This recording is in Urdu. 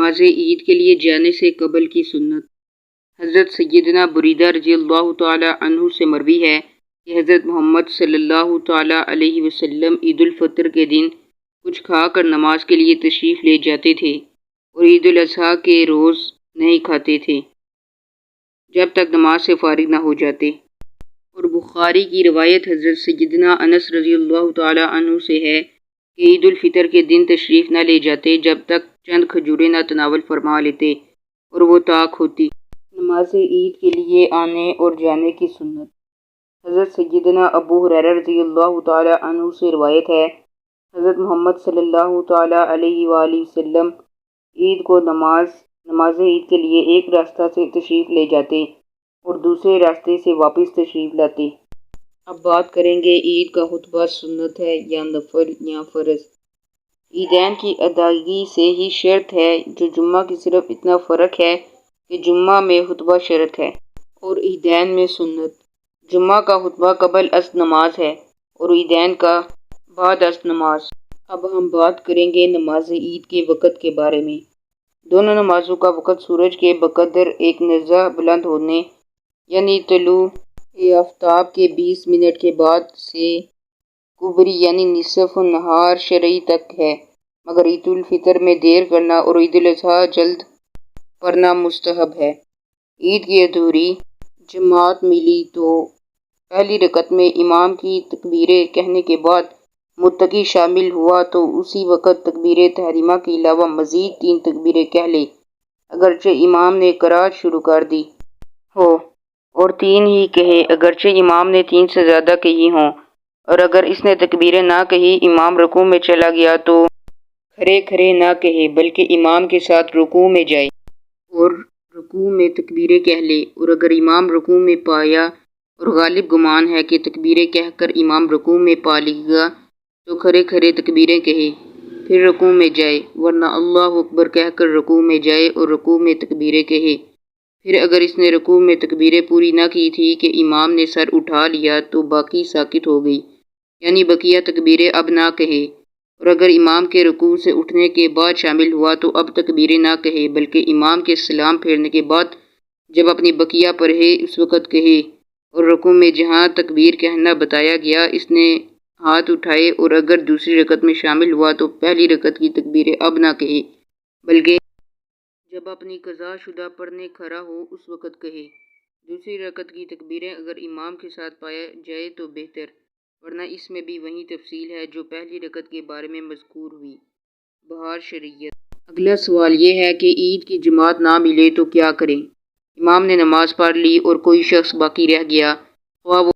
نماز عید کے لیے جانے سے قبل کی سنت۔ حضرت سیدنا بریدہ رضی اللہ تعالی عنہ سے مروی ہے کہ حضرت محمد صلی اللہ تعالی علیہ وسلم عید الفطر کے دن کچھ کھا کر نماز کے لیے تشریف لے جاتے تھے اور عید الاضحیٰ کے روز نہیں کھاتے تھے جب تک نماز سے فارغ نہ ہو جاتے۔ اور بخاری کی روایت حضرت سیدنا انس رضی اللہ تعالی عنہ سے ہے کہ عید الفطر کے دن تشریف نہ لے جاتے جب تک چند کھجوریں نہ تناول فرما لیتے اور وہ طاق ہوتی۔ نماز عید کے لیے آنے اور جانے کی سنت۔ حضرت سیدنا ابو ہریرہ رضی اللہ تعالی عنہ سے روایت ہے حضرت محمد صلی اللہ تعالی علیہ وآلہ وسلم عید کو نماز عید کے لیے ایک راستہ سے تشریف لے جاتے اور دوسرے راستے سے واپس تشریف لاتے۔ اب بات کریں گے عید کا خطبہ سنت ہے یا نفل یا فرض۔ عیدین کی ادائیگی سے ہی شرط ہے، جو جمعہ کی صرف اتنا فرق ہے کہ جمعہ میں خطبہ شرط ہے اور عیدین میں سنت۔ جمعہ کا خطبہ قبل اصل نماز ہے اور عیدین کا بعد اصل نماز۔ اب ہم بات کریں گے نماز عید کے وقت کے بارے میں۔ دونوں نمازوں کا وقت سورج کے بقدر ایک نرزہ بلند ہونے یعنی طلوع آفتاب کے 20 منٹ کے بعد سے کبری یعنی نصف النہار شرعی تک ہے، مگر عید الفطر میں دیر کرنا اور عید الاضحیٰ جلد پڑھنا مستحب ہے۔ عید کی ادھوری جماعت ملی تو پہلی رکعت میں امام کی تکبیریں کہنے کے بعد متقی شامل ہوا تو اسی وقت تکبیر تحریمہ کے علاوہ مزید 3 تکبیریں کہہ لے، اگرچہ امام نے قرات شروع کر دی ہو، اور 3 ہی کہے اگرچہ امام نے 3 سے زیادہ کہی ہوں، اور اگر اس نے تکبیریں نہ کہی امام رکوع میں چلا گیا تو کھڑے کھڑے نہ کہے بلکہ امام کے ساتھ رکوع میں جائے اور رکوع میں تکبیریں کہہ لے، اور اگر امام رکوع میں پایا اور غالب گمان ہے کہ تکبیریں کہہ کر امام رکوع میں پا لے گا تو کھڑے کھڑے تکبیریں کہے پھر رکوع میں جائے، ورنہ اللہ اکبر کہہ کر رکوع میں جائے اور رکوع میں تکبیریں کہے۔ پھر اگر اس نے رکوع میں تکبیریں پوری نہ کی تھی کہ امام نے سر اٹھا لیا تو باقی ساکت ہو گئی، یعنی بقیہ تکبیریں اب نہ کہے، اور اگر امام کے رکوع سے اٹھنے کے بعد شامل ہوا تو اب تکبیریں نہ کہے بلکہ امام کے سلام پھیرنے کے بعد جب اپنی بقیہ پڑھے اس وقت کہے، اور رکوع میں جہاں تکبیر کہنا بتایا گیا اس نے ہاتھ اٹھائے، اور اگر دوسری رکعت میں شامل ہوا تو پہلی رکعت کی تکبیریں اب نہ کہے بلکہ جب اپنی قضا شدہ پڑھنے کھڑا ہو اس وقت کہے۔ دوسری رکعت کی تکبیریں اگر امام کے ساتھ پایا جائے تو بہتر، ورنہ اس میں بھی وہی تفصیل ہے جو پہلی رکعت کے بارے میں مذکور ہوئی۔ بہار شریعت۔ اگلا سوال یہ ہے کہ عید کی جماعت نہ ملے تو کیا کریں؟ امام نے نماز پڑھ لی اور کوئی شخص باقی رہ گیا، خواہ وہ